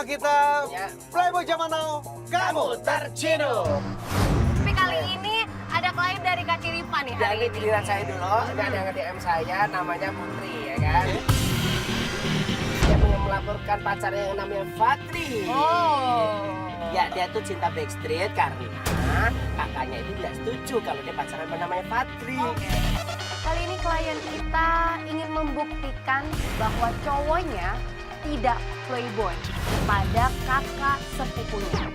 kita Ya. Playboy Zaman Now, kamu terciduk. Tapi kali ini ada klien dari Kak Ciripa nih hari Jadi ini. giliran saya dulu, ini ada yang nge-DM saya namanya Putri ya kan. Dia pengen melaporkan pacarnya yang namanya Fatri. Oh. Ya dia tuh cinta Backstreet karena kakaknya itu tidak setuju kalau dia pacaran sama namanya Fatri. Kali ini klien kita ingin membuktikan bahwa cowoknya tidak playboy pada kakak sepupunya.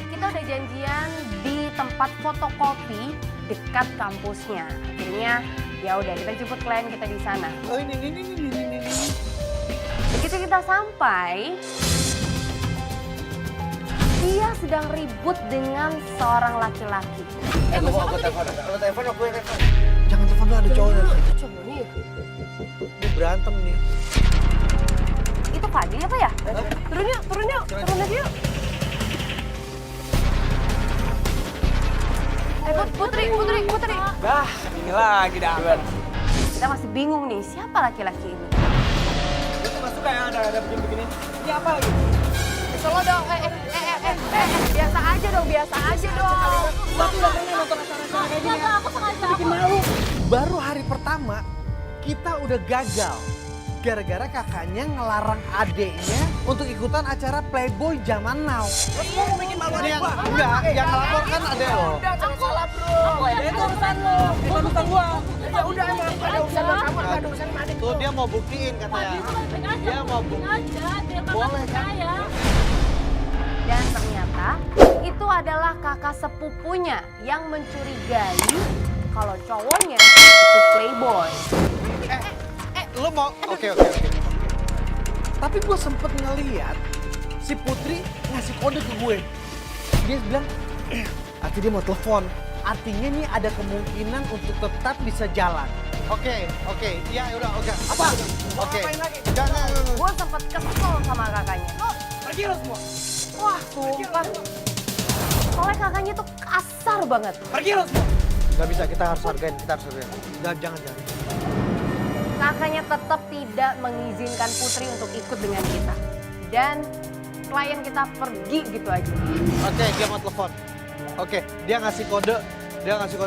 Kita udah janjian di tempat fotokopi dekat kampusnya. Akhirnya ya udah kita jemput klien kita di sana. Oh ini. Begitu kita sampai, dia sedang ribut dengan seorang laki-laki. Gue mau aku telepon, kalau telepon aku yang telepon. Jangan telepon dulu, ada cowoknya. Itu cowoknya ya? Ini berantem nih. Itu Fadil apa ya? Turun yuk, turun lagi yuk. Putri. Dah, ini lagi dah. Kita masih bingung nih, siapa laki-laki ini? Itu nggak suka yang ada begini-begini. Ini apa lagi? Solo dong, biasa aja dong. Aku udah pernah nonton acara-acara kayak gini ya. Aku sengaja. Bikin malu. Baru hari pertama, kita udah gagal. Gara-gara kakaknya ngelarang adeknya untuk ikutan acara Playboy Zaman Now. Terus mau bikin malu Ini yang, gua? enggak, yang ngelapor kan adek lo. Udah, jangan salah bro. Itu urusan lo, bukan urusan gua. Ya udah emang ada urusan sama kamu, ada urusan sama adik. Tuh dia mau buktiin katanya. Dia mau buktiin. Boleh kan? Dan ternyata itu adalah kakak sepupunya yang mencurigai kalau cowoknya itu playboy. Lo mau? Oke. Tapi gue sempet ngeliat si Putri ngasih kode ke gue. Dia bilang, artinya dia mau telepon. Artinya nih ada kemungkinan untuk tetap bisa jalan. Oke. Iya, udah, oke. Apa? Oke. Jangan. Gue sempet kesel sama kakaknya. Pergi lo semua. Wah, sumpah. Soalnya kakaknya tuh kasar banget. Pergi lo semua. Gak bisa, kita harus hargain. Jangan. Kakaknya tetap tidak mengizinkan Putri untuk ikut dengan kita. Dan klien kita pergi gitu aja. Oke, dia mau telepon. Oke, dia ngasih kode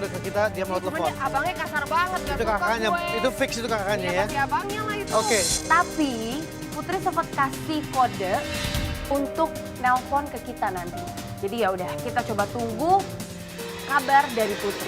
ke kita, dia mau telepon. Sebenarnya abangnya kasar banget. gak Itu suka kakaknya, gue. itu fix itu kakaknya Iya, ya. pasti abangnya lah itu. Oke. Tapi Putri sempat kasih kode untuk nelpon ke kita nanti. Jadi ya udah, kita coba tunggu kabar dari Putri.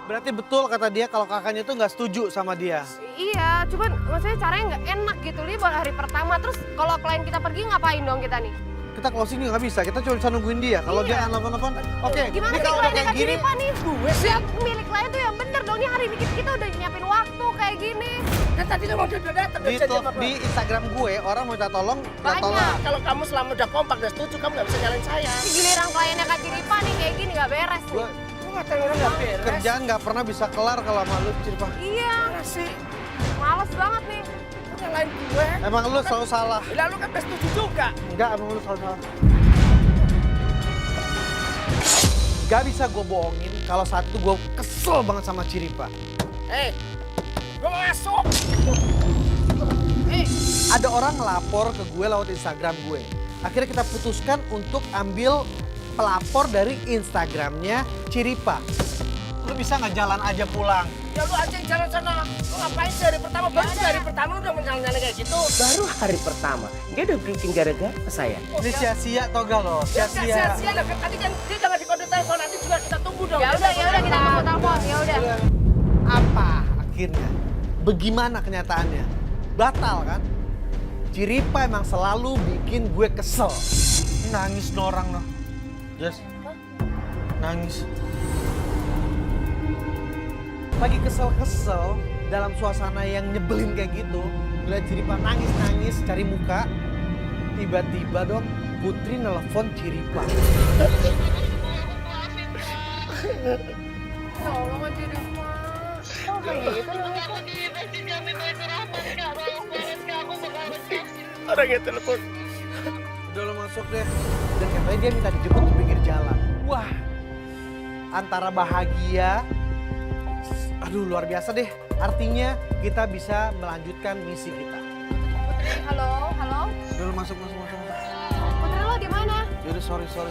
Berarti betul kata dia kalau kakaknya tuh nggak setuju sama dia. Iya, cuman maksudnya caranya nggak enak gitu nih buat hari pertama. Terus kalau klien kita pergi ngapain dong kita nih? Kita closing juga nggak bisa, kita cuma bisa nungguin dia. Kalau dia nggak nelfon, oke. Gimana Ini sih kalau udah kliennya kayak Kak gini, Ciripa nih? Gue sih milik klien tuh yang bener dong. Ini hari ini kita udah nyiapin waktu kayak gini. Kan tadi kamu udah datang di Instagram gue orang mau minta tolong, minta Banyak. tolong. Kalau kamu selama udah kompak dan setuju, kamu nggak bisa nyalain saya. Giliran kliennya Kak Ciripa nih kayak gini nggak beres nih. Gue Gue ngatain orang nggak beres. kerjaan nggak pernah bisa kelar kalau malu Ciripa. Iya, Mana sih? males banget nih. Lu nyalain gue. Emang lu selalu salah. Lalu kan udah setuju juga. Enggak, emang lu selalu salah. Gak bisa gue bohongin kalau saat itu gue kesel banget sama Ciripa. Gue mau masuk. Ada orang ngelapor ke gue lewat Instagram gue. Akhirnya kita putuskan untuk ambil pelapor dari Instagramnya Ciripa. Lu bisa nggak jalan aja pulang? Ya lu aja yang jalan sana. Lu ngapain sih hari pertama? Baru sih hari pertama lu udah menjalan-jalan kayak gitu. Baru hari pertama. Dia udah bikin gara-gara ke saya. Ini sia-sia tau gak lo? Sia-sia. Sia-sia lah. Tadi kan dia jangan di kode telepon. Nanti juga kita tunggu dong. Ya udah kita tunggu telepon. Ya udah. Apa akhirnya? Bagaimana kenyataannya? Batal kan? Ciripa emang selalu bikin gue kesel. Nangis norang noh. Yes. Nangis. Lagi kesel-kesel dalam suasana yang nyebelin kayak gitu. Lihat Ciripa nangis-nangis cari muka. Tiba-tiba dong Putri nelpon Ciripa. Tolong aja deh, Kok kayak gitu Orang yang telepon. Udah lo masuk deh. Dan katanya dia minta dijemput di pinggir jalan. Wah, antara bahagia, aduh luar biasa deh. Artinya kita bisa melanjutkan misi kita. Halo. Udah masuk. Putri lo di mana? Yaudah sorry Pak.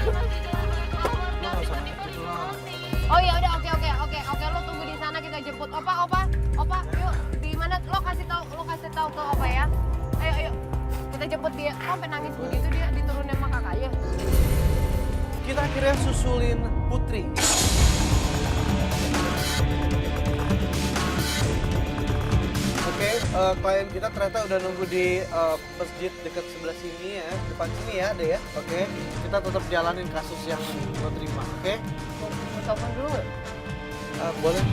Lo nggak usah nangis gitu lah. Oh ya udah, oke, lo tunggu di sana, kita jemput. Opa, yuk, di mana? Lo kasih tahu ke Opa ya. Ayo, kita jemput dia. Kok sampai nangis begitu dia diturunin sama kakaknya? Kita akhirnya susulin Putri. Oke, klien kita ternyata udah nunggu di masjid dekat sebelah sini ya, depan sini ya, ada ya. Oke, kita tetap jalanin kasus yang lo terima, oke? Mau telepon dulu nggak? Boleh.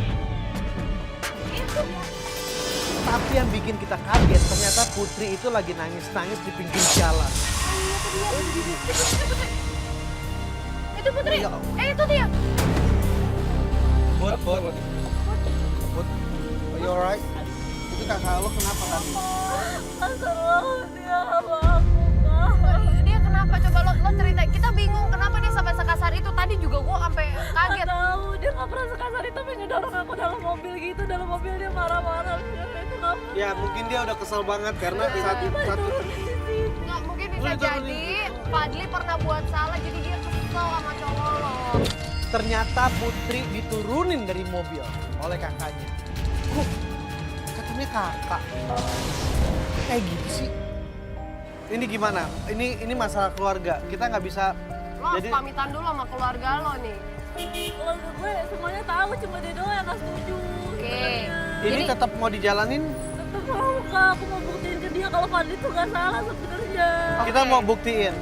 Tapi yang bikin kita kaget, ternyata Putri itu lagi nangis-nangis di pinggir jalan. Itu Putri. Iya. Itu dia. Put. Are you alright? Itu kakak lo kenapa tadi? Dia kenapa? Coba lo cerita. Kita bingung kenapa dia sampai sekasar itu. Tadi juga gua sampai kaget. Gak tahu, dia nggak pernah sekasar itu, pengen ngedorong aku dalam mobil gitu. Dalam mobil dia marah-marah. Itu nggak Ya mungkin dia udah kesel banget karena satu Nggak, mungkin bisa jadi Fadli pernah buat salah jadi dia kesel sama cowok lo. ternyata Putri diturunin dari mobil oleh kakaknya. Katanya kakak. Kayak gitu sih. Ini gimana? Ini masalah keluarga. Kita nggak bisa. Lo harus pamitan dulu sama keluarga lo nih. keluarga gue semuanya tahu, cuma dia doang yang nggak setuju. Oke. Ini tetap mau dijalanin. Tetep mau Kak, aku mau buktiin ke dia kalau Fadli tuh nggak salah sebenarnya. Kita mau buktiin.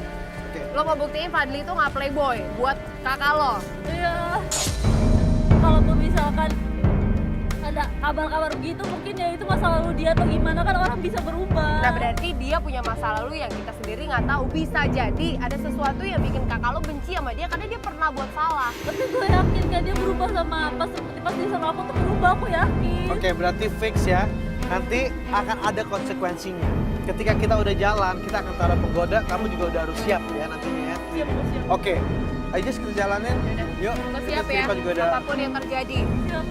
Oke. Lo mau buktiin Fadli itu nggak playboy buat kakak lo. Iya. Kalaupun misalkan ada kabar-kabar begitu, mungkin ya itu masa lalu dia atau gimana, kan orang bisa berubah. Nah berarti dia punya masa lalu yang kita sendiri nggak tahu. Bisa jadi ada sesuatu yang bikin kakak lo benci sama dia karena dia pernah buat salah. Tapi gue yakin kan dia berubah sama pas dia sama aku tuh berubah, aku yakin. Oke, berarti fix ya. Nanti akan ada konsekuensinya. Ketika kita udah jalan, kita akan taruh penggoda. Kamu juga udah harus siap ya nantinya ya. Siap. Oke, aja kita jalanin. Yuk. Lo siap ya, Kita juga udah. apapun yang terjadi.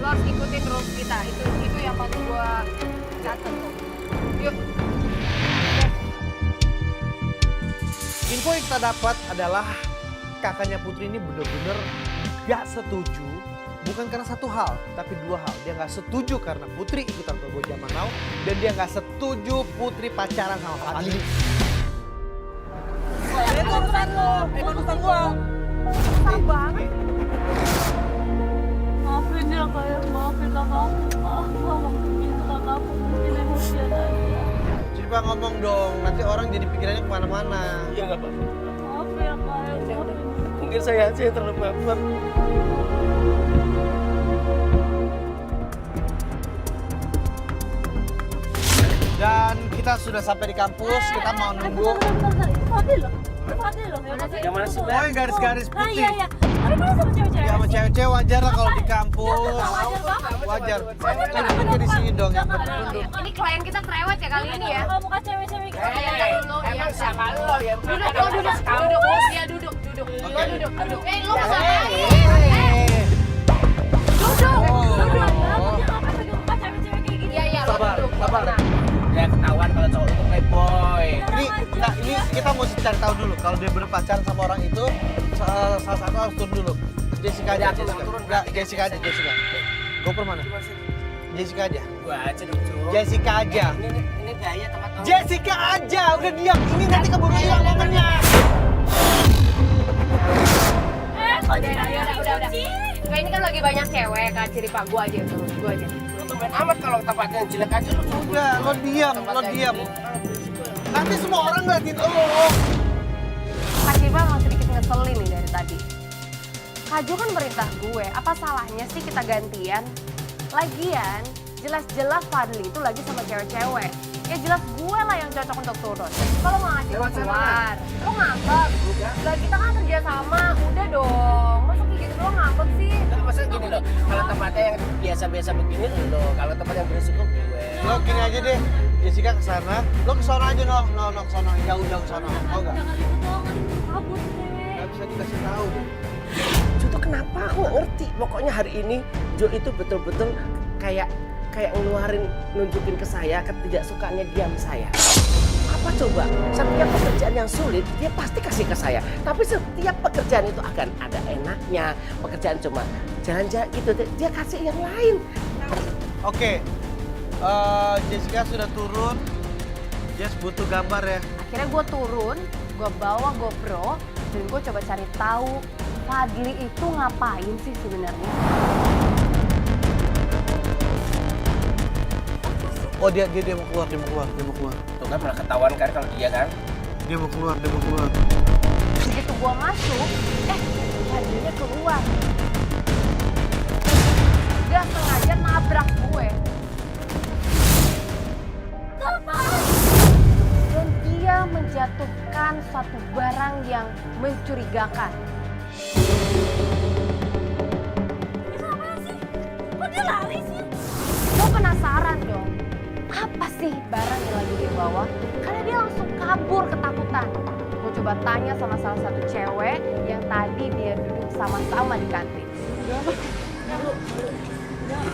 Lo harus ikutin rules kita. Itu yang paling gua catat tuh. Yuk. Info yang kita dapat adalah kakaknya Putri ini bener-bener gak setuju. Bukan karena satu hal, tapi dua hal. Dia gak setuju karena Putri ikutan ke zaman now. Dan dia gak setuju Putri pacaran sama Fadli. Itu urusan lo, urusan gua. Besar banget. Maafin ya kayak maafin kakakku. Maaf gitu kakakku, mungkin emosian aja. Jadi Pak ngomong dong, nanti orang jadi pikirannya kemana-mana. Iya nggak apa-apa. Maaf ya kayak Mungkin saya aja yang terlalu baper. Dan kita sudah sampai di kampus, kita mau nunggu. Itu Fadli loh. Itu Fadli loh. Yang mana sih, Oh yang garis-garis Nah putih. iya. Tapi mana sama cewek-cewek? Ya sama cewek-cewek wajar lah kalau di kampus. Wajar banget. Wajar. Kan duduknya di sini dong yang penting. Ini klien kita cerewet ya kali ini ya. Kalau muka cewek-cewek gitu. Emang sama lo yang Duduk, lo duduk, ya duduk. Lo duduk. Lo Hey, mau ngapain? hey. Duduk. Iya, lo Sabar, duduk. sabar. Nah, Ya ketahuan kalau cowok itu playboy. Ini kita mau cari tahu dulu kalau dia berpacaran sama orang itu salah satu harus turun dulu. Jessica aja, Aku Jessica. turun. Enggak, Jessica aja, Jessica. Gopro mana? Jessica aja. Gua aja dong, Cuk. Jessica aja. Ini gaya tempat kamu. Jessica aja, udah diam. Ini nanti keburu hilang momennya. udah. Kayak ini kan lagi banyak cewek kan, ciri pak gua aja terus, gua aja. Lu temen amat kalau tempatnya yang jelek aja lu. Udah, lo diam, lo diam. Nanti semua orang ngeliatin lo. Kak Cipa emang sedikit ngeselin nih dari tadi. Kak Jo kan merintah gue, apa salahnya sih kita gantian? Lagian, jelas-jelas Fadli itu lagi sama cewek-cewek. Ya jelas gue lah yang cocok untuk turun. Kalau nggak ngasih Lewat sana, keluar, lo ngambek. Lah kita kan kerja sama, udah dong. Masa kayak gitu doang ngambek sih? Nah, masa gini loh, kalau tempatnya yang biasa-biasa begini lo, kalau tempat yang berisiko gue. Lo gini aja deh, Jessica kesana. Lo kesana aja no kesana. Jauh-jauh kesana. Mau nggak? Jangan gitu dong, kabut cewek. Nggak bisa dikasih tahu. Jo tuh kenapa aku ngerti. Pokoknya hari ini Jo itu betul-betul kayak ngeluarin, nunjukin ke saya ketidaksukaannya dia sama saya. Apa coba? Setiap pekerjaan yang sulit dia pasti kasih ke saya. Tapi setiap pekerjaan itu akan ada enaknya. Pekerjaan cuma jalan-jalan gitu, dia kasih yang lain. Oke, Jessica sudah turun. Jess butuh gambar ya. Akhirnya gue turun, gue bawa GoPro, dan gue coba cari tahu Fadli itu ngapain sih sebenarnya. Oh dia mau keluar, dia mau keluar. Tuh kan malah ketahuan kan kalau dia kan. Dia mau keluar. Begitu gue masuk, Fadlinya keluar. Dia sengaja nabrak gue. Dan dia menjatuhkan suatu barang yang mencurigakan. Bisa apa sih? Kok dia lari sih? Gue penasaran dong, apa sih barang yang lagi dia bawa? Karena dia langsung kabur ketakutan. Gue coba tanya sama salah satu cewek yang tadi dia duduk sama-sama di kantin.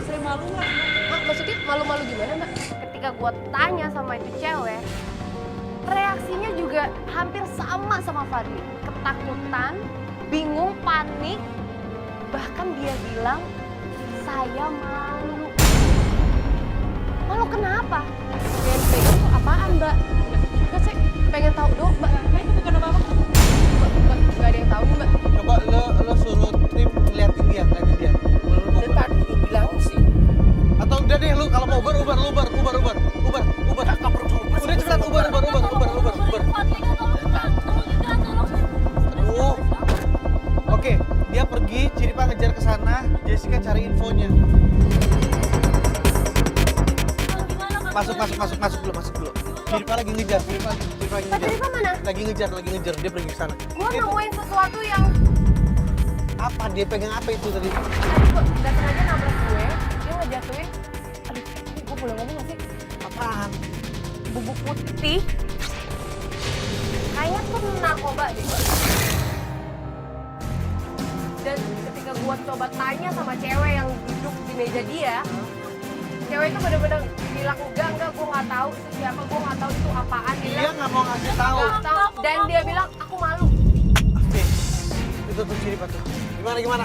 Saya malu lah. Maksudnya malu-malu gimana mbak? Ketika gue tanya sama itu cewek, reaksinya juga hampir sama Fadli. Ketakutan, bingung, panik, bahkan dia bilang, saya malu. Malu kenapa? Yang dipegang tuh apaan mbak? Kan saya pengen tahu dong mbak. Itu bukan apa-apa. Gak ada yang tahu mbak. Coba lo suruh tim ngeliatin dia. Dan tadi lu bilang sih. Atau udah deh lu kalau mau Uber. Udah cepetan Uber. Aduh. Oke, dia pergi, Ciripa ngejar ke sana, Jessica cari infonya. Masuk dulu. Ciripa lagi ngejar, Ciripa lagi Pak Ciripa mana? Lagi ngejar, dia pergi ke sana. Gue nemuin sesuatu yang Apa? Dia pegang apa itu tadi? tadi gue gak sengaja nabrak gue, dia ngejatuhin. Aduh, ini gue boleh ngomong gak sih? Apaan? Bubuk putih. Kayaknya tuh narkoba deh. Dan ketika gue coba tanya sama cewek yang duduk di meja dia, cewek itu bener-bener bilang enggak, gue nggak tahu itu siapa, gue nggak tahu itu apaan. Dia nggak mau ngasih tahu. Nggak tahu. Dan dia bilang aku malu. Oke, itu tuh Ciripa tuh. Gimana?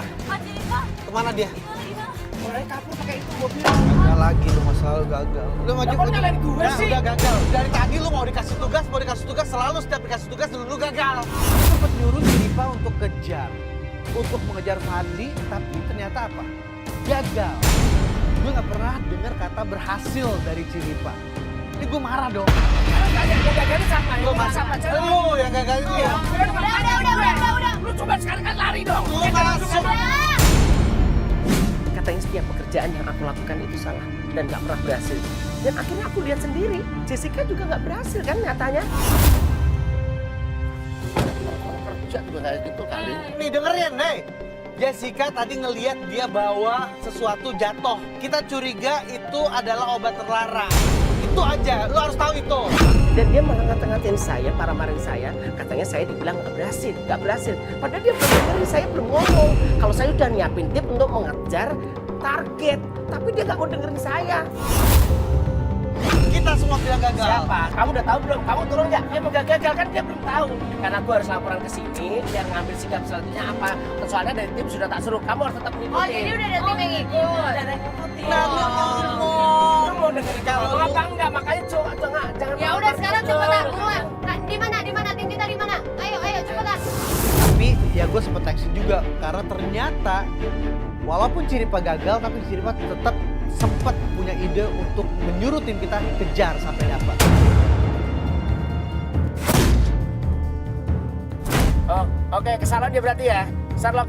Kemana dia? Orang kabur pakai itu mobil. Gagal lagi lu, masalah lu gagal. Lu maju Kok nyalain gue sih? Udah gagal. Dari tadi lu mau dikasih tugas, selalu setiap dikasih tugas lu gagal. Lu sempat nyuruh Ciripa untuk kejar. Untuk mengejar Fadli, tapi ternyata apa? Gagal. Gue gak pernah dengar kata berhasil dari Ciripa. Ini gue marah dong. Gagal sama Gue sama cewek. Lu yang gagal ini ya. Udah. Lu coba sekarang kan lari dong. Lu masuk. Katanya setiap pekerjaan yang aku lakukan itu salah dan gak pernah berhasil. Dan akhirnya aku lihat sendiri, Jessica juga gak berhasil kan nyatanya. Kerja juga kayak gitu kali. Nih dengerin, nih. Jessica tadi ngeliat dia bawa sesuatu jatuh. Kita curiga itu adalah obat terlarang. Itu aja, lu harus tahu itu. Dan dia malah ngata-ngatain saya, marah-marahin saya. Katanya saya dibilang gak berhasil. Padahal dia belum dengerin, saya belum ngomong. Kalau saya udah nyiapin tip untuk mengejar target. Tapi dia gak mau dengerin saya. Kita semua bilang gagal. Siapa? Kamu udah tahu belum? Kamu turun nggak? Dia bakal gagal kan dia belum tahu. Karena aku harus laporan ke sini biar ngambil sikap selanjutnya apa. Soalnya dari tim sudah tak suruh. Kamu harus tetap mengikuti. Oh jadi udah ada tim yang ikut. Udah ada yang ngikutin. Nah, lu ngomong. Lu mau dengerin kalau apa enggak? Makanya jangan. Ya udah sekarang cepetan buruan. Di mana? Tim kita di mana? Ayo cepetan. Tapi ya gue sempet tekstin juga karena ternyata walaupun Ciripa gagal tapi Ciripa tetap sempat punya ide untuk menyuruh tim kita kejar sampai dapat. Oh, oke, ke salon dia berarti ya. Sherlock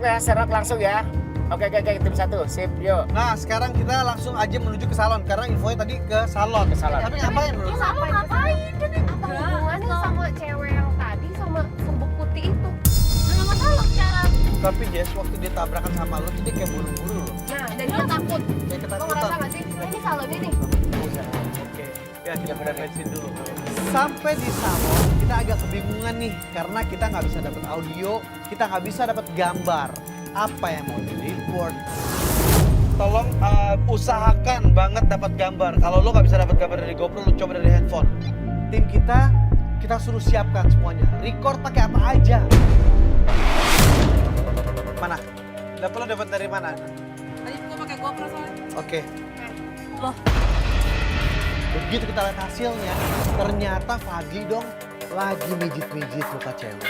langsung ya. Oke, tim 1. Sip, yuk. Nah sekarang kita langsung aja menuju ke salon karena infonya tadi ke salon. Ke salon. Tapi ngapain bro? Ngapain? Apa hubungannya sama cewek yang tadi sama bubuk putih itu? Nggak tahu sekarang. Tapi Jess waktu dia tabrakan sama lu tuh dia kayak buru-buru loh. Nah, dan dia takut. Kayak Lo ketakutan. ngerasa gak sih? Nah, ini salonnya nih. Oke, ya kita beresin dulu. Sampai di salon kita agak kebingungan nih karena kita nggak bisa dapat audio, kita nggak bisa dapat gambar. Apa yang mau di-report? Tolong usahakan banget dapat gambar. Kalau lo nggak bisa dapat gambar dari GoPro, lo coba dari handphone. Tim kita kita suruh siapkan semuanya. Record pakai apa aja. Mana? Dapat lo dapat dari mana? Tadi gue pakai GoPro soalnya. Oke. Loh, Begitu kita lihat hasilnya, ternyata Fadli dong lagi mijit-mijit muka cewek.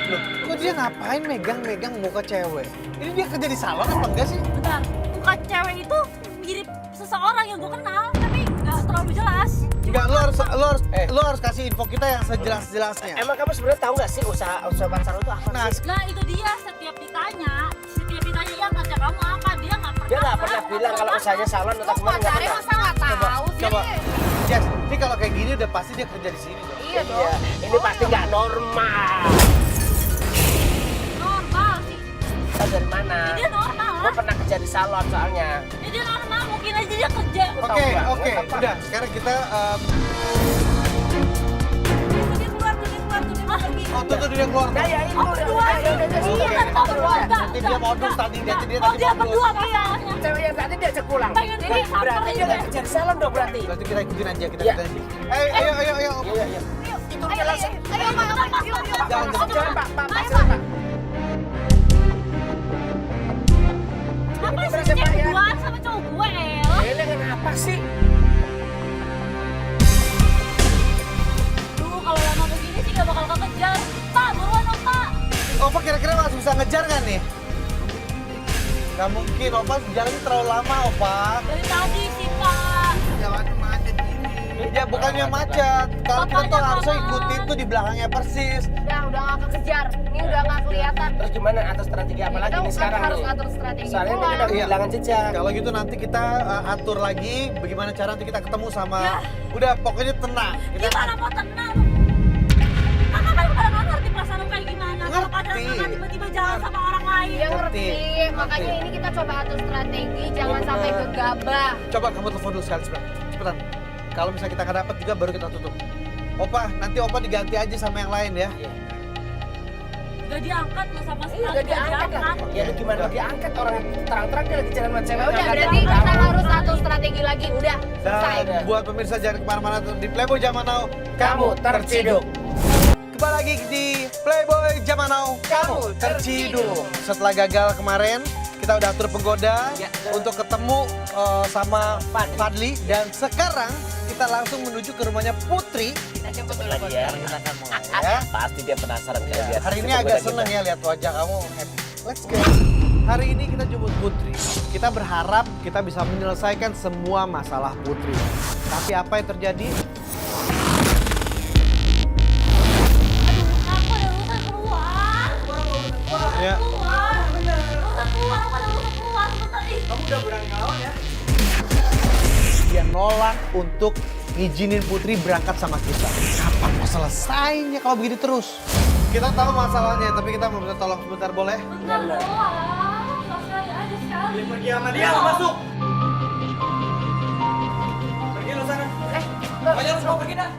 Loh, kok dia ngapain megang-megang muka cewek? Ini dia kerja di salon apa enggak sih? bentar. Muka cewek itu mirip seseorang yang gue kenal, tapi nggak terlalu jelas. Enggak, lo harus kasih info kita yang sejelas-jelasnya. Emang kamu sebenarnya tahu nggak sih usaha pacar itu apa? Nah, Nah itu dia, setiap ditanya ya kerja kamu apa, dia nggak pernah. Dia nggak pernah bilang kalau usahanya salon atau Kok kemana nggak pacarnya pernah. masa nggak tahu sih? coba. Jess, ini kalau kayak gini udah pasti dia kerja di sini dong. Iya dong. Iya, ini pasti nggak normal. Normal sih. Tahu dari mana? Ya, dia normal Gue lah. pernah kerja di salon soalnya. Ya, dia normal, mungkin aja dia kerja. Oke, nggak? oke, Apa? udah. Sekarang kita, Dia keluar, dia pergi. oh tuh dia keluar. Nah ya itu Oh, berdua udah, nih. udah, Iya, Oke. kan kau berdua. Nanti dia modus tadi, nanti dia Oh, tadi dia modus. berdua masalahnya. Cewek yang tadi diajak pulang. Pengen Jadi beli berarti samperin dia nggak deh. kerja di salon dong berarti. Berarti kita ikutin aja, kita Iya. ikutin aja. Ayo. Iya iya. Itu dia langsung. Ayo, Pak, Pak, yuk, yuk. Jangan, Jangan Pak, Pak, Ayo, jangan, Pak. Pak. Apa Ini sih berasa, dia Pak, ya? berduaan sama cowok gue, El? Ini kenapa sih? Duh, kalau lama begini sih gak bakal kekejar. Pak, buruan dong, Pak. Opa kira-kira masih bisa ngejar kan nih? Gak mungkin, Opa jalannya terlalu lama, Opa. Dari tadi sih, Pak. Jalannya macet ini. Ya bukannya macet, kalau kita tuh Bapaknya harusnya mana? ikutin tuh di belakangnya persis. Udah nggak kekejar. Ini udah nggak kelihatan. Terus gimana atas strategi apa lagi Kita nih sekarang harus nih? atur strategi Soalnya ini pulang. kita Iya. kehilangan jejak. Kalau gitu nanti kita atur lagi bagaimana cara nanti kita ketemu sama. Ya. Udah pokoknya tenang. Kita Gimana mau tenang? Kakak kan udah gak ngerti perasaan lu kayak gimana. Kalau Ngerti. pacaran kakak tiba-tiba jalan sama orang lain. Dia ngerti. Ngerti. Makanya ini kita coba atur strategi. Jangan Bener. sampai gegabah. coba kamu telepon dulu sekali cepetan. Kalau misalnya kita nggak dapat juga baru kita tutup. Opa, nanti Opa diganti aja sama yang lain ya. Gak diangkat loh sama Iya sekali. udah diangkat kan? Ya lu gimana Udah. diangkat orang terang-terang dia lagi jalan sama cewek. Ya udah nggak berarti diangkat. kita harus atur strategi lagi. Udah selesai. Dan buat pemirsa jangan kemana-mana di Playboy Zaman Now, Kamu terciduk. Kembali lagi di Playboy Zaman Now, kamu terciduk. Setelah gagal kemarin, kita udah atur penggoda Ya. untuk ketemu sama Fadli. Dan sekarang kita langsung menuju ke rumahnya Putri. Kita jemput dulu lagi ya. Kita kan mau Ya. Pasti dia penasaran kalau lihat. Hari ini agak seneng ya lihat wajah kamu happy. Let's go. Hari ini kita jemput Putri. Kita berharap kita bisa menyelesaikan semua masalah Putri. Tapi apa yang terjadi? Aduh, aku ada urusan keluar. Ya. Keluar. Urusan keluar, aku ada urusan keluar. Bentar, ih. Dia nolak untuk ngizinin Putri berangkat sama kita. Kapan mau selesainya kalau begini terus? Kita tahu masalahnya, tapi kita mau minta tolong sebentar boleh? Bentar doang. Sekali aja sekali. Pergi sama dia, lu masuk. Pergi lu sana. Banyak lu semua pergi dah.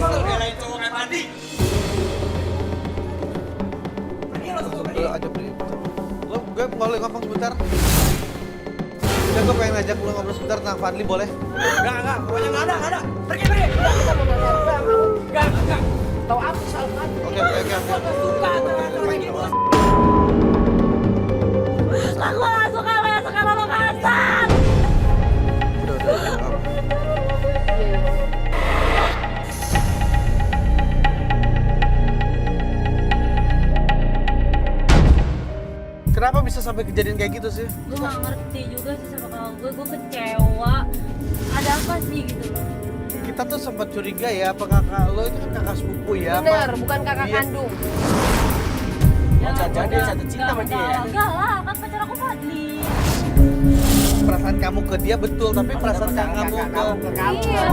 Belain cowok kayak tadi. Pergi lu semua pergi. Aja Pri. Lo gue boleh ngomong sebentar? Ya gue pengen ngajak lo ngobrol sebentar tentang Fadli boleh? Enggak, pokoknya enggak ada. Pergi. Kita mau nanya kamu. Enggak. Tahu apa soal kamu? Oke. Aku gak suka kayak sekarang lo kasar. Udah. Kenapa bisa sampai kejadian kayak gitu sih? Gue gak ngerti juga sih sama kakak gue kecewa. Ada apa sih gitu loh. Kita tuh sempat curiga ya, apa kakak lo itu kan kakak sepupu ya? Bener, apa? bukan kakak Iya. kandung. jangan-jangan dia jatuh cinta sama dia ya? Enggak lah, kan pacar aku Fadli. Perasaan kamu ke dia betul, tapi perasaan kamu ke Iya,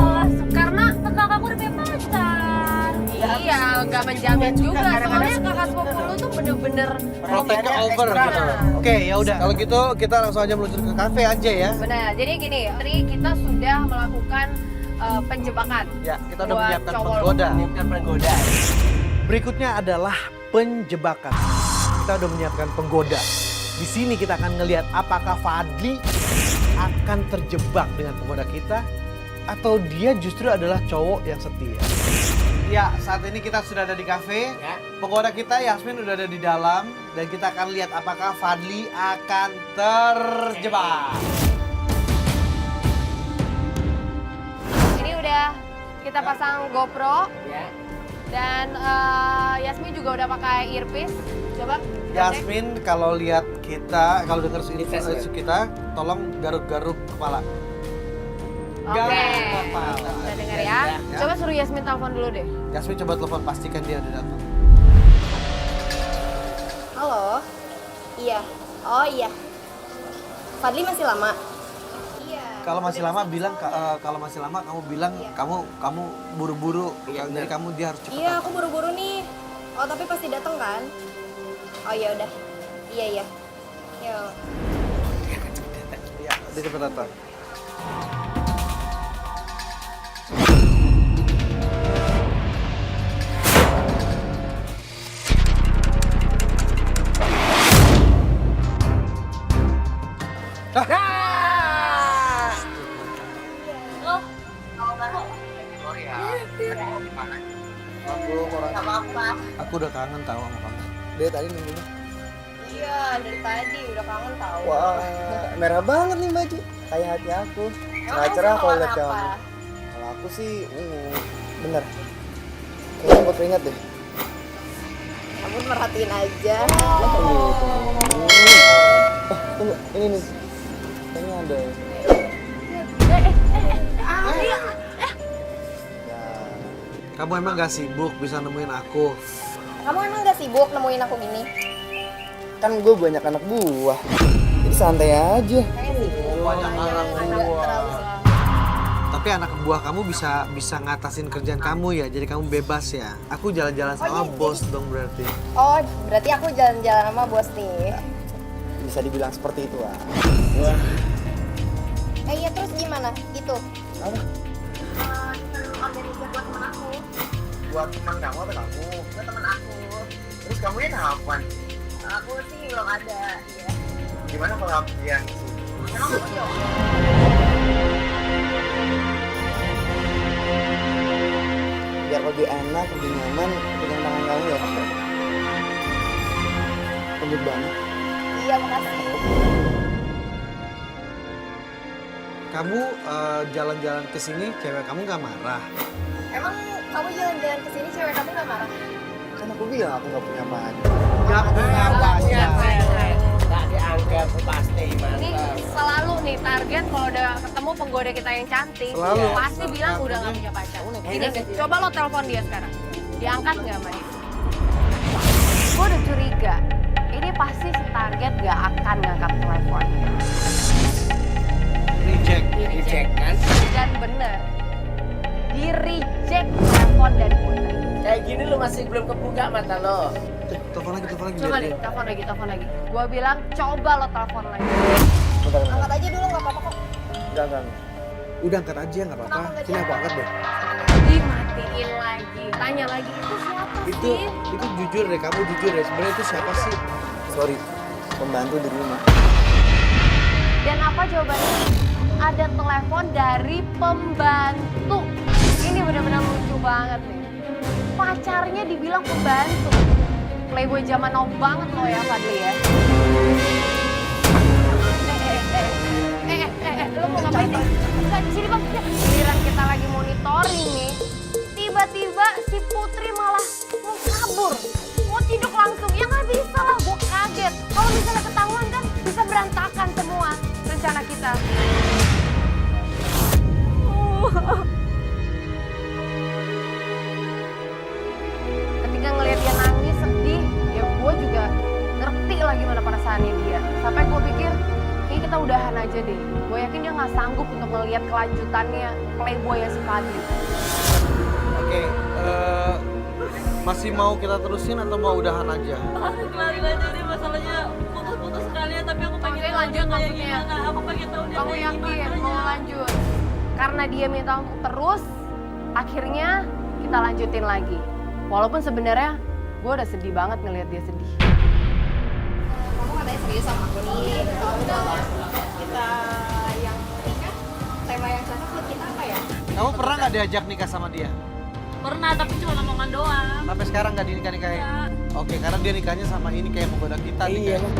Karena kakak aku udah punya pacar. iya, nggak menjamin juga. kadang-kadang Soalnya kakak sepupu lu tuh bener-bener protect over Ekstra. gitu. Oke, ya udah. Kalau gitu kita langsung aja meluncur ke kafe aja ya. benar. Jadi gini, Tri, kita sudah melakukan penjebakan. Ya, kita udah Buat menyiapkan cowok. penggoda. Menimbulkan penggoda. Berikutnya adalah penjebakan. Kita udah menyiapkan penggoda. Di sini kita akan ngelihat apakah Fadli akan terjebak dengan penggoda kita atau dia justru adalah cowok yang setia? Ya, saat ini kita sudah ada di kafe. Ya. Penggoda kita Yasmin udah ada di dalam dan kita akan lihat apakah Fadli akan terjebak. Ini udah kita pasang GoPro Ya. dan Yasmin juga udah pakai earpiece. Coba cek. Yasmin kalau lihat kita, kalau dengar Dites, ya? kita, tolong garuk-garuk kepala. Oke. Garuk kepala. Kita dengar ya. Ya. Coba suruh Yasmin telepon dulu deh. Yasmin coba telepon, pastikan dia udah datang. Halo. Iya. Oh iya. Fadli masih lama. Iya. Kalau masih lama bilang, kalau masih lama kamu bilang Iya. kamu buru-buru. Iya, Jadi benar. kamu dia harus cepat. Iya, aku buru-buru nih. Oh, tapi pasti datang kan? Oh ya udah. Iya iya. Yuk. Iya, dia cepat datang. Oh, Aku udah kangen tahu sama kamu. Dia tadi nungguin. Iya, dari tadi udah kangen tahu. Wah, merah banget nih baju. Kayak hati aku. Nggak cerah kalau lihat kamu. Kalau aku sih, bener. Kayaknya buat keringat deh. Kamu merhatiin aja. Oh, tunggu, ini nih. Kayaknya ada. Ya, Kamu emang gak sibuk bisa nemuin aku? Kamu emang gak sibuk nemuin aku gini? kan gue banyak anak buah. Jadi santai aja. Kayak sibuk. Banyak anak Nggak buah. terlalu sibuk. Tapi anak buah kamu bisa ngatasin kerjaan kamu ya, jadi kamu bebas ya. Aku jalan-jalan sama iya, bos dong berarti. Oh, berarti aku jalan-jalan sama bos nih. Bisa dibilang seperti itu ah. Iya terus gimana? Itu. Apa? Organisasi buat temen aku. Buat teman kamu apa kamu? Buat temen aku. Terus kamu ini kapan? Aku sih belum ada. Iya. Gimana kalau yang Emang aku jomblo? biar lebih enak, lebih nyaman pegang tangan kamu ya? Lembut banget. Iya makasih. Kamu jalan-jalan ke sini, cewek kamu gak marah? Emang kamu jalan-jalan ke sini cewek kamu gak marah? Kan aku bilang aku nggak punya pacar. Gak punya pacar. Nggak dianggap pasti Ini mantap. selalu nih target kalau udah ketemu penggoda kita yang cantik, Selalu. pasti bilang udah gak punya pacar. Gini, coba lo telepon dia sekarang. Diangkat nggak sama dia? Gue udah curiga. Ini pasti si target gak akan ngangkat telepon. Reject. Dicek kan? Dan bener, di reject telepon dari Putri. Kayak gini lu masih belum kebuka mata lo. Telepon lagi. Coba biar nih, dia- telepon lagi. Gue bilang coba lo telepon lagi. Bentar. Angkat aja dulu gak apa-apa kok. Enggak. Udah angkat aja, gak apa-apa. Kenapa nggak Sini aku diangkat? angkat deh. Dimatiin lagi. Tanya lagi, itu siapa Itu sih? jujur deh, kamu jujur deh. Sebenarnya itu siapa sih? Sorry, pembantu di rumah. Dan apa jawabannya? Ada telepon dari pembantu. Ini benar-benar lucu banget nih. Pacarnya dibilang pembantu. Playboy zaman now banget lo ya Fadli ya. Lo mau ngapain nih? Bukan, sini bang. Giliran kita lagi monitoring nih. Tiba-tiba si Putri malah mau kabur. Mau ciduk langsung. Ya nggak bisa lah, gue kaget. Kalau misalnya ketahuan kan bisa berantakan semua rencana kita. Ketika ngelihat dia nangis sedih, ya gue juga ngerti lah gimana perasaannya dia. Sampai gue pikir, kayaknya kita udahan aja deh. Gue yakin dia nggak sanggup untuk ngelihat kelanjutannya playboy ya si Fadli. Oke, masih mau kita terusin atau mau udahan aja? kelarin aja deh masalahnya putus-putus sekalian tapi aku pengen Oke, tahu lanjut dia kayak maksudnya. gimana. Aku pengen tahu dia Kamu kayak yakin gimana. mau lanjut? Karena dia minta untuk terus, akhirnya kita lanjutin lagi. Walaupun sebenarnya gue udah sedih banget ngelihat dia sedih. Kamu katanya serius sama aku nih. Kalau kita yang nikah, tema yang cocok buat kita apa ya? Kamu pernah nggak diajak nikah sama dia? Pernah, tapi cuma omongan doang. Sampai sekarang nggak dinikah-nikahin? Iya. Oke, karena dia nikahnya sama ini kayak menggoda kita nih. Iya. kayak.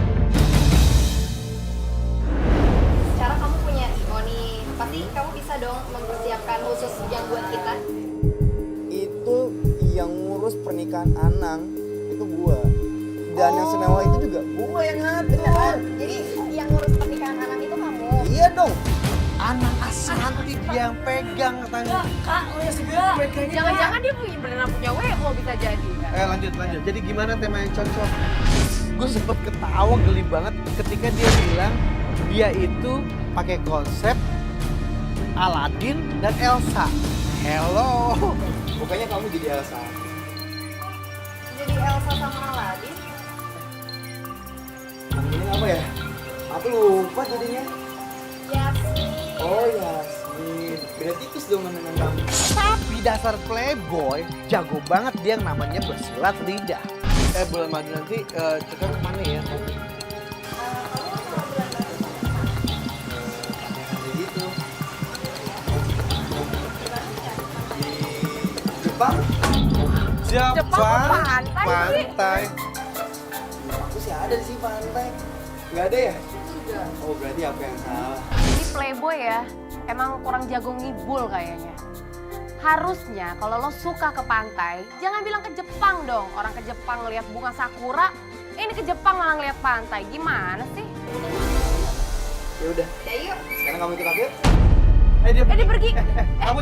Secara kamu punya IO nih, pasti kamu bisa dong mempersiapkan khusus yang buat kita. Itu yang ngurus pernikahan Anang itu gua. Dan yang semewah itu juga gua yang ngatur. Jadi yang ngurus pernikahan anak itu kamu. Iya dong. Anak Asanti dia yang pegang katanya. Kak, lo ya segera. Jangan-jangan dia beneran punya WO bisa jadi. Kan? Lanjut. Jadi gimana tema yang cocok? Gue sempet ketawa geli banget ketika dia bilang dia itu pakai konsep Aladin dan Elsa. Hello. Pokoknya kamu jadi Elsa. Jadi Elsa sama Aladin. Ini apa ya? Aku lupa jadinya. Yasmin. Oh Yasmin. Beda tipis dong dengan kamu. Tapi dasar playboy, jago banget dia yang namanya bersilat lidah. Bulan madu nanti kita kemana ya? Kayak gitu. Di Jepang. Jepang pantai. Pantai. Aku sih ada sih pantai. Nggak ada ya? Oh berarti aku yang salah. Ini playboy ya, emang kurang jago ngibul kayaknya. Harusnya kalau lo suka ke pantai, jangan bilang ke Jepang dong. Orang ke Jepang ngeliat bunga sakura, ini ke Jepang malah ngeliat pantai. Gimana sih? Ya udah. Ya yuk. Sekarang kamu ikut aku yuk. Dia dia pergi. Kamu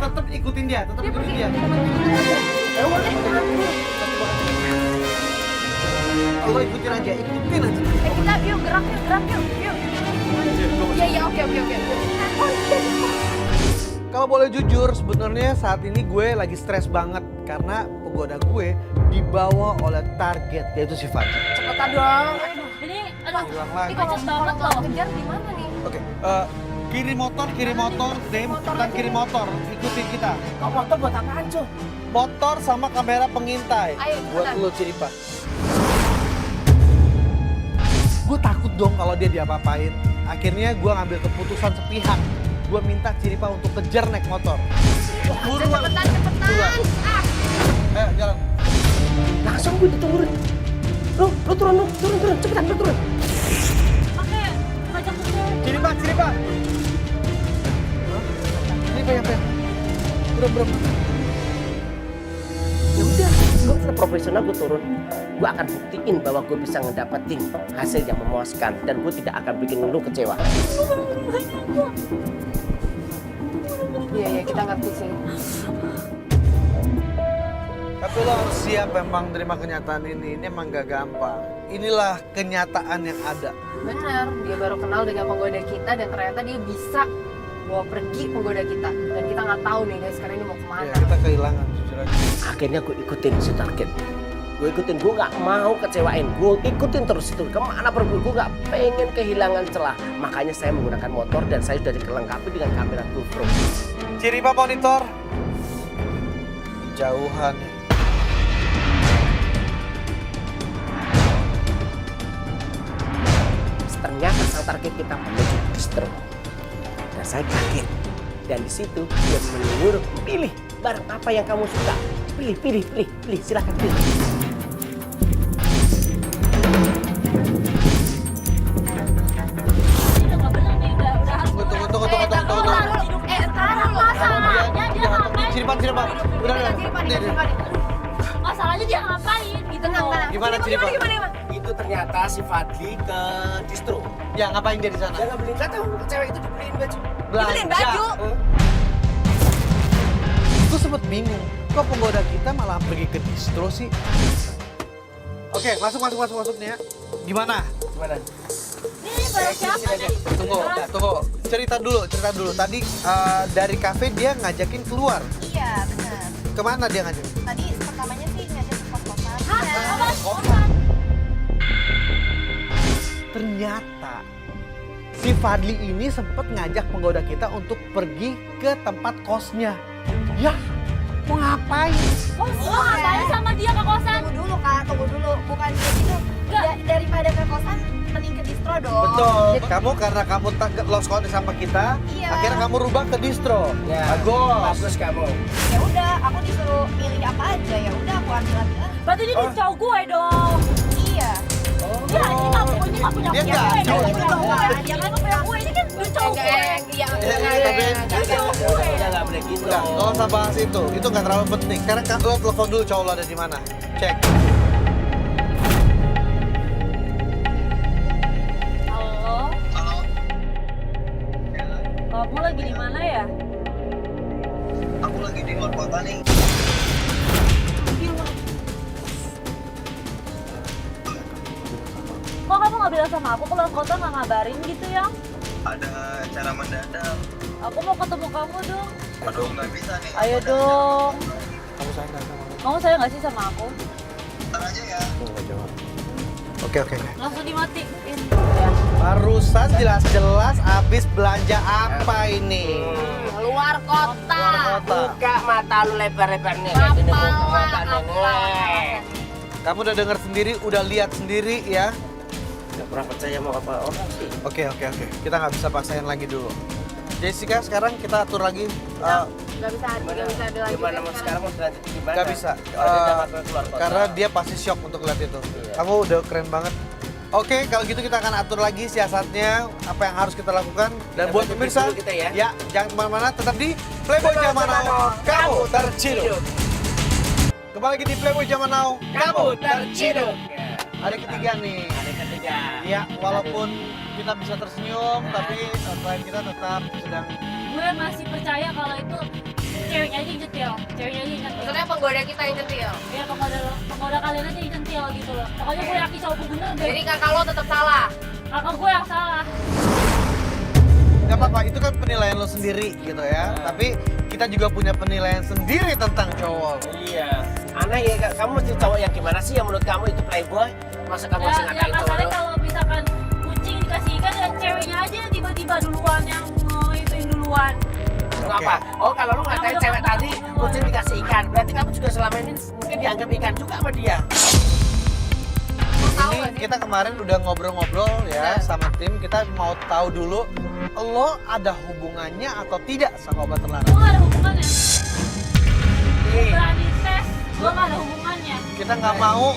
tetap ikutin dia, tetap Dia ikutin pergi. dia. Lo ikutin aja. Kita yuk gerak yuk. Iya, oke. Kalau boleh jujur, sebenarnya saat ini gue lagi stres banget karena penggoda gue dibawa oleh target yaitu si Fadli. Cepetan dong. Ini, aduh, Hilang ini lagi. kalau banget Kalau loh. kejar gimana nih? Oke, kiri motor, Dem, cepetan kiri motor, ikutin kita. Kau motor buat apaan, Cu? Motor sama kamera pengintai. Ayo, Buat cepetan. lo Ciripa. Gue takut dong kalau dia diapa-apain. Akhirnya gue ngambil keputusan sepihak. Gue minta Ciripa untuk kejar naik motor. Buruan. Cepetan. Jalan. Langsung gue diturunin. Lu turun, cepetan lu turun. Oke, ngajak ke Ciripa. Ciripa. Belum. Ya udah, gue tetap profesional, gue turun. Gue akan buktiin bahwa gue bisa ngedapetin hasil yang memuaskan dan gue tidak akan bikin lu kecewa. Iya, kita ngerti sih. Tapi lo harus siap memang terima kenyataan ini. Ini emang gak gampang. Inilah kenyataan yang ada. Bener, dia baru kenal dengan penggoda kita dan ternyata dia bisa bawa pergi penggoda kita. Dan kita nggak tahu nih guys, sekarang ini mau kemana. Ya, kita kehilangan jujur aja. Akhirnya gue ikutin si target. Gue gak mau kecewain. Gue ikutin terus itu. Kemana pergi, gue gak pengen kehilangan celah. Makanya saya menggunakan motor dan saya sudah dilengkapi dengan kamera GoPro. Ciripa monitor. Jauhan nih. Ternyata sang target kita menuju distro. Dan saya kaget. Dan di situ dia menyuruh pilih barang apa yang kamu suka. Pilih. Silakan pilih. Ini udah nggak bener nih, udah. Tunggu. Taruh lo. Masalahnya dia ngapain? Ciripa. Udah. Masalahnya dia ngapain gitu loh. Gimana Ciripa? Itu ternyata si Fadli ke distro. Ya ngapain dia di sana? Dia nggak beli, nggak tahu cewek itu dibeliin baju. Dibeliin baju. Gue sempet bingung. Kok penggoda kita malah pergi ke distro sih? Oke, masuk nih ya. Gimana? Ini barang siapa nih? Tunggu. Cerita dulu. Tadi dari kafe dia ngajakin keluar. Iya, benar. Kemana dia ngajakin? Tadi pertamanya sih ngajak ke kos-kosan. Hah? Ya. Apaan? Kosan? Ternyata si Fadli ini sempat ngajak penggoda kita untuk pergi ke tempat kosnya. Ya, mau ngapain? Oh, lo ngapain sama dia ke kosan? Tunggu dulu, Kak. Bukan gitu. Nggak. Daripada ke kosan, mending ke distro dong. Betul. Kamu karena kamu lost kontak sama kita, Iya. akhirnya kamu rubah ke distro. Ya, Bagus. bagus kamu. Ya udah, aku disuruh pilih apa aja. Ya udah aku ambil aja. Berarti dia cowok gue dong. Iya. Ya, ini nggak punya Dia nggak, gue. cowok. Dia punya gue. Jangan punya gue. Ini kan dia cowok gue. Iya. Udah nggak boleh gitu. Enggak, nggak usah bahas itu. Itu nggak terlalu penting. Sekarang kan lo telepon dulu cowok lo ada di mana. Cek. Halo. Kamu lagi di mana ya? Aku lagi di luar kota nih. Kok kamu nggak bilang sama aku keluar kota nggak ngabarin gitu ya? Ada acara mendadak. Aku mau ketemu kamu dong. Aduh, nggak bisa nih. Ayo dong. Kamu sayang nggak sama Kamu sayang nggak sih sama aku? Ntar aja ya. aku? Nggak jawab. Oke. Langsung dimatiin. Ya. Barusan jelas-jelas habis belanja apa ini? Keluar kota. Buka mata lu lebar-lebar nih. Kamu udah dengar sendiri, udah lihat sendiri ya? Gak pernah percaya mau apa orang sih. Oke. Kita nggak bisa paksain lagi dulu. Jessica, sekarang kita atur lagi. Gak bisa dilanjutin. Gimana mau sekarang mau dilanjut gimana? Nggak bisa. Kalau dia udah bakal keluar kota. Karena dia pasti shock untuk lihat itu. Iya. Kamu udah keren banget. Oke, kalau gitu kita akan atur lagi siasatnya, apa yang harus kita lakukan. Dan Kita buat berhenti pemirsa, dulu kita ya. jangan kemana-mana, tetap di Playboy Zaman Now, kamu terciduk. Kembali lagi di Playboy Zaman Now, Kamu terciduk. Ada ketiga nih. Ada ketiga. Ya, walaupun kita bisa tersenyum, tapi klien kita tetap sedang Gue masih percaya kalau itu ceweknya aja yang nyetil. Ceweknya aja yang nyetil. Maksudnya penggoda kita yang nyetil. Ya penggoda kalian aja yang nyetil gitu loh. Pokoknya gue yakin cowok gue bener deh. Jadi kakak lo tetap salah. Kakak gue yang salah. nggak apa-apa, itu kan penilaian lo sendiri gitu ya. Tapi kita juga punya penilaian sendiri tentang cowok. Iya. Aneh ya, kamu mesti cowok yang gimana sih yang menurut kamu itu playboy? Masa kamu masih Ya ngatain cowok kasarnya lo? kalau misalkan kucing dikasih ikan ya ceweknya aja yang tiba-tiba duluan yang mau ituin duluan. Apa? Oh, kalau lu ngatain cewek tadi, kucing dikasih ikan. Berarti kamu juga selama ini mungkin dianggap ikan juga sama dia. Ini kita kemarin udah ngobrol-ngobrol ya sama tim. Kita mau tahu dulu, lo ada hubungannya atau tidak sama obat terlarang? Gue gak ada hubungannya. Nih, Berani tes, gue gak ada hubungannya. Kita nggak mau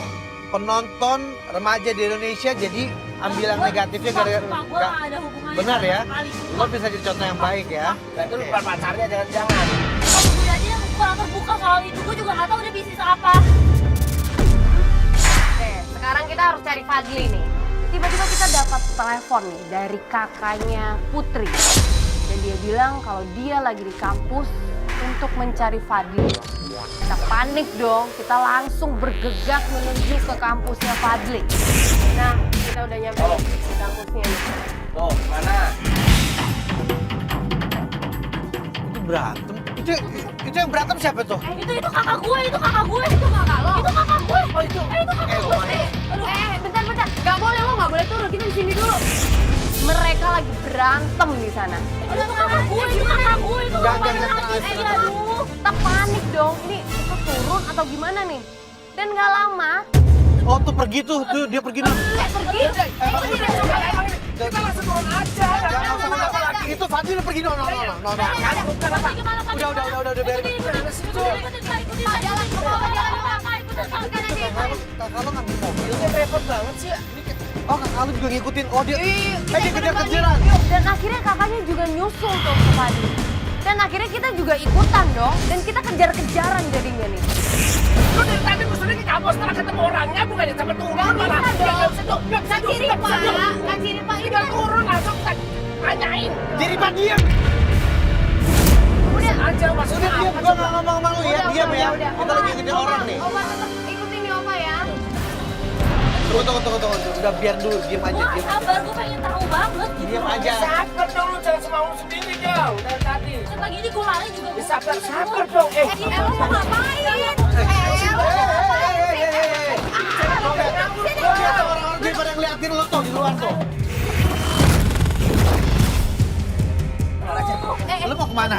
penonton remaja di Indonesia jadi ambil yang negatifnya gara-gara Gue nggak. gak ada hubungannya. Benar ya? sama sekali. Lo bisa jadi contoh yang baik ya. berarti lu bukan pacarnya, jangan-jangan. Kalau gue aja yang kurang terbuka soal itu, gue juga gak tahu dia bisnis apa. Oke, sekarang kita harus cari Fadli nih. Tiba-tiba kita dapat telepon nih dari kakaknya Putri. Dan dia bilang kalau dia lagi di kampus untuk mencari Fadli. Kita panik dong, kita langsung bergegas menuju ke kampusnya Fadli. Nah, kita udah nyampe di kampusnya nih. Tuh, mana? Itu berantem. Itu yang berantem siapa tuh? Itu kakak gue, itu kakak gue. Itu kakak lo. Itu kakak gue. Oh, itu. Itu kakak gue. Bentar. Gak boleh, lo gak boleh turun. Kita di sini dulu. Mereka lagi berantem di sana. Itu kakak gue, itu kakak gue. Itu Jangan, kakak jangan, gue. jangan. Aduh. Kita panik dong. Ini kita turun atau gimana nih? Dan gak lama, Oh tuh pergi tuh dia pergi dulu. pergi. Kita langsung turun aja. Jangan sama apa lagi. Itu Fadli udah pergi no. Gimana, Pak? Udah biarin. Jalan ke bawah, jalan ke bawah. Ikutin kakak aja. Kakak lo ngambil mobil. Itu repot banget sih. Oh kakak lo juga ngikutin. Oh dia. Kita Dia ikutin kejar-kejaran. Fadli. Dan akhirnya kakaknya juga nyusul tuh ke Fadli. Dan akhirnya kita juga ikutan dong. Dan kita kejar-kejaran jadinya nih. Lu dari tadi musuhnya ke kampus setelah ketemu orangnya bukannya sampai turun malah. Kan kiri Pak. Kan kiri Pak. Itu Udah turun langsung kita tanyain. Jadi Pak diam. Udah aja maksudnya Udah diam. apa Gua coba? nggak ngomong sama lu ya. Diam ya. Kita lagi ngejar orang nih. Opa tetap ikutin nih Opa ya. Tunggu. Udah biar dulu. Diam aja. Gue Diam aja. sabar, gue pengen tahu banget gitu. Diam aja. Sabar dong, lu jangan semau sendiri dong dari tadi. Kan lagi ini gue lari juga. Ya, sabar dong. Lo mau ngapain? Lihat orang-orang daripada ngeliatin lo tuh di luar tuh. Lo mau kemana?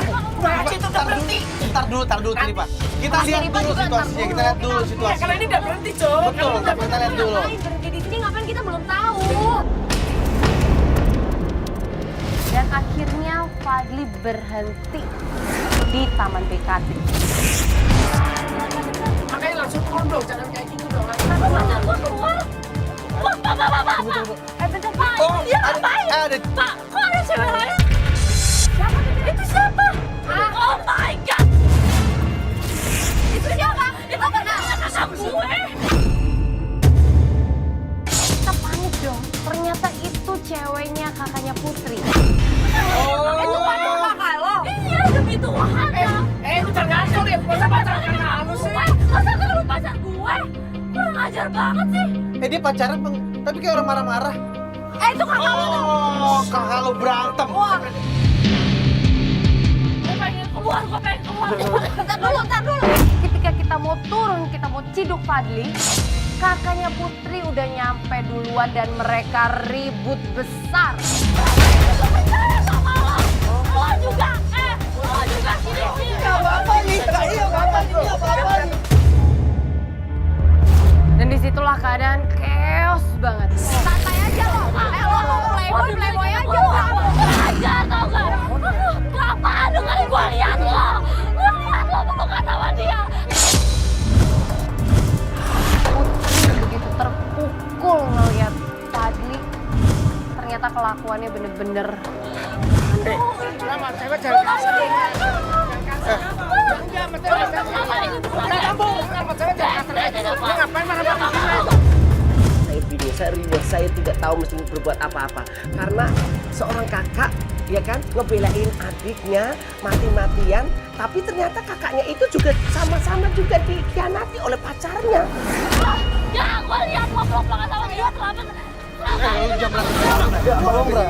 Ntar dulu sini Pak. Kita lihat dulu situasinya. Kita lihat dulu Ya, situasinya. karena ini udah berhenti, Cok. Betul. Kita lihat dulu. Ngapain berhenti di sini? Ngapain kita belum tahu? Dan akhirnya Fadli berhenti di Taman BKT. Makanya langsung turun dong, jangan kayak gitu dong. Kenapa pacar gua keluar? Wah, Pak. Bentar, Pak. Itu dia ngapain? Ada. Pak, kok ada cewek lain? Siapa itu? Itu siapa? Oh my God! Itu siapa? Itu kakak gue. Kita panik dong. Ternyata itu ceweknya kakaknya Putri. Itu pacar kakak lo? Iya, demi Tuhan ya. Itu jangan ngaco deh, masa pacaran karena halus sih? Masa lu pacar gue? Kurang ajar banget sih. Dia pacaran tapi kayak orang marah-marah. Itu kakak lo tuh. Oh, kakak lo berantem. Gue pengen keluar. Bentar dulu. Ketika kita mau turun, kita mau ciduk Fadli, kakaknya Putri udah nyampe duluan dan mereka ribut besar. Lo juga sini. Apa nih? Iya, Bapak ini apa-apa nih? Dan disitulah keadaan chaos banget. Santai aja lo. Lo playboy aja lo. Ajar tau gak? Apaan dengerin gue liat lo. Gue liat lo pelukan sama dia. Putri begitu terpukul ngeliat Fadli. Ternyata kelakuannya bener-bener Lama, cewek jangan kasar. Ngapain marah-marah? Saya bingung, saya ribut, saya tidak tahu mesti berbuat apa-apa. Karena seorang kakak, ya kan, ngebelain adiknya mati-matian, tapi ternyata kakaknya itu juga sama-sama juga dikhianati oleh pacarnya. Ya, gue liat lo pelukan sama dia. Lu jangan Tolong, Bra.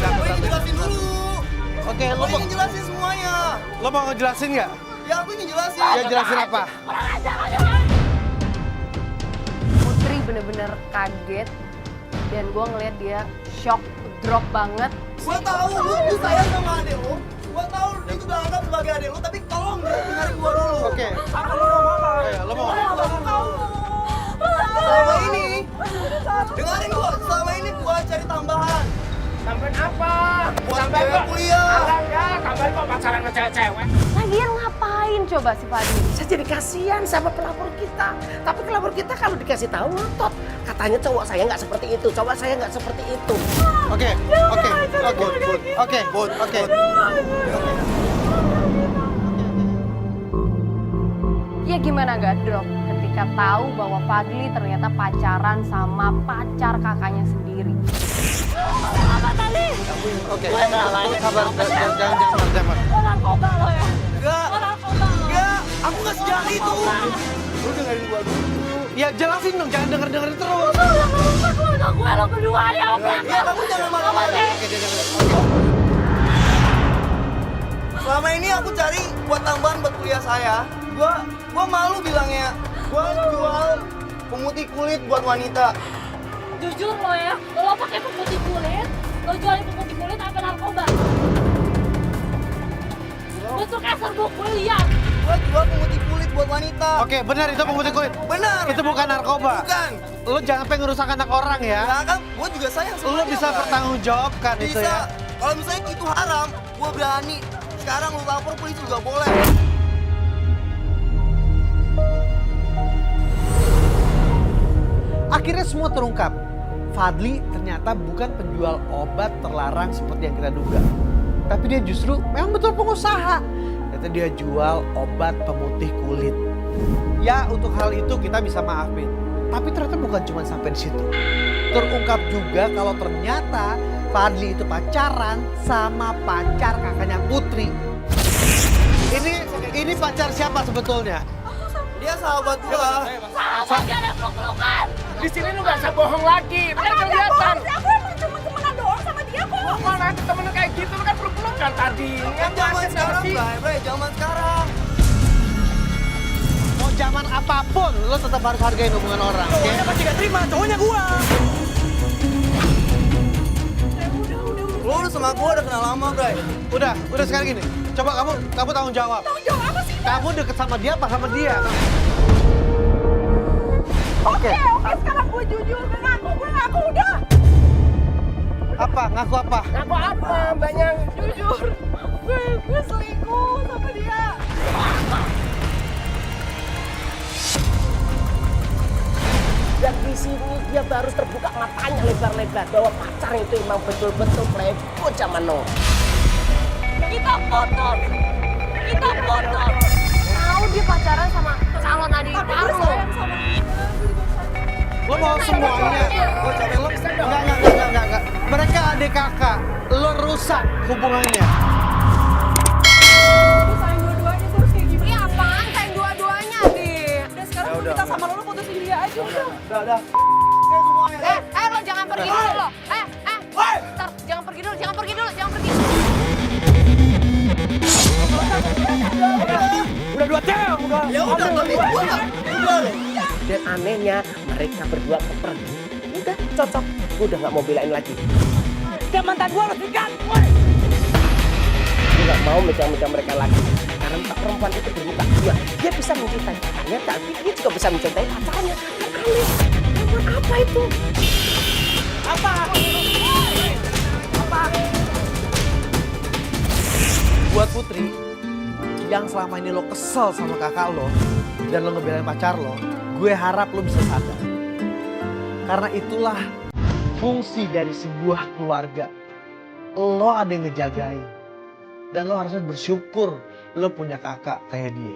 Aku ingin jelasin dulu. Oke, Aku ingin jelasin semuanya. lo mau ngejelasin nggak? Ya aku ingin jelasin. Ya jelasin apa? Putri bener-bener kaget dan gue ngeliat dia shock, drop banget. Gua tahu lu sayang sama adik lu. Gua tahu itu udah anggap sebagai adik lu, tapi tolong dengerin gua dulu. Oke. Apa lu mau apa? Lo mau? Selama ini, dengerin gua. Selama ini gua cari tambahan. Tambahin apa? Buat Tambahin biaya kok. kuliah. Enggak, tambahin kok pacaran sama cewek-cewek. Lagian ngapain coba si Fadli? Saya jadi kasihan sama pelapor kita. Tapi pelapor kita kalau dikasih tahu ngotot. Katanya cowok saya nggak seperti itu, cowok saya nggak seperti itu. Oke. Ya gimana gak drop ketika tahu bahwa Fadli ternyata pacaran sama pacar kakaknya sendiri. Apa tadi? Oke. Sabar, jangan. Orang narkoba lo ya? Enggak. Orang narkoba lo? Enggak, aku nggak sejahat itu. Lu dengerin gua dulu. Ya jelasin dong, jangan dengerin terus. Lo udah ngerusak keluarga gue lo kedua ya? Iya, kamu jangan marah-marah. Selama ini aku cari buat tambahan buat kuliah saya. Gua malu bilangnya. Gua jual pemutih kulit buat wanita. Jujur lo ya, lo pakai pemutih kulit, lo jualin pemutih kulit apa narkoba? Bentuknya serbuk gue lihat. Gua jual pemutih kulit buat wanita. Oke, benar itu pemutih kulit. Benar. Itu bukan narkoba. Bukan. Lu jangan pengen ngerusak anak orang ya. Ya kan, gua juga sayang sama Lu dia, bisa Bray. bertanggungjawabkan itu Bisa. ya. Kalau misalnya itu haram, gua berani. Sekarang lu lapor polisi juga boleh. Akhirnya semua terungkap. Fadli ternyata bukan penjual obat terlarang seperti yang kita duga. Tapi dia justru memang betul pengusaha. Ternyata dia jual obat pemutih kulit. Ya untuk hal itu kita bisa maafin. Tapi ternyata bukan cuma sampai di situ. Terungkap juga kalau ternyata Fadli itu pacaran sama pacar kakaknya Putri. Ini pacar siapa sebetulnya? Dia sahabat gua. Sama dia ada peluk-pelukan. Di sini lu nggak usah bohong lagi, kan kelihatan. Aku emang cuma temenan doang sama dia kok. Lu kalau nanti temen kayak gitu, lu kan peluk-pelukan tadi. Kan zaman sekarang, Bray, zaman sekarang. Mau zaman apapun, lo tetap harus hargain hubungan orang. Oke? Cowoknya pasti gak terima, cowoknya gua. Lu sama gua udah kenal lama, Bray. Udah sekarang gini. Coba kamu tanggung jawab. Tanggung jawab apa sih? Kamu deket sama dia apa sama dia? Oke, sekarang gue jujur, gue ngaku udah. Apa apa? Ngaku apa? Ngaku apa mbaknya? Jujur, gue selingkuh sama dia. Dan di sini dia baru terbuka matanya lebar-lebar bahwa pacar itu emang betul-betul playboy zaman now. Kita putus. Kita putus. Tahu dia pacaran sama calon adik Tapi ipar gue lo. sayang sama dia. Lo mau semuanya? Lo capek lo? Enggak. Mereka adik kakak. Lo rusak hubungannya. Gue sayang dua-duanya, gue harus kayak gimana? Iya apaan sayang dua-duanya, Di? Udah sekarang gue minta sama lo putusin dia aja udah. Udah. Oke semuanya. Lo jangan pergi dulu lo. Ntar, jangan pergi dulu. Udah 2 jam. Ya udah, tapi gua nggak. Udah loh. Dan anehnya mereka berdua pergi. Udah cocok. Gue udah nggak mau belain lagi. Dia mantan gue harus dikat. Gue nggak mau megang-megang mereka lagi. Karena perempuan itu bermuka dua. Dia bisa mencintai pacarnya, tapi dia juga bisa mencintai pacarnya. Kan aneh. Perempuan apa itu? Apa? Buat Putri, yang selama ini lo kesel sama kakak lo dan lo ngebelain pacar lo, gue harap lo bisa sadar. Karena itulah fungsi dari sebuah keluarga. Lo ada yang ngejagain. Dan lo harusnya bersyukur lo punya kakak kayak dia.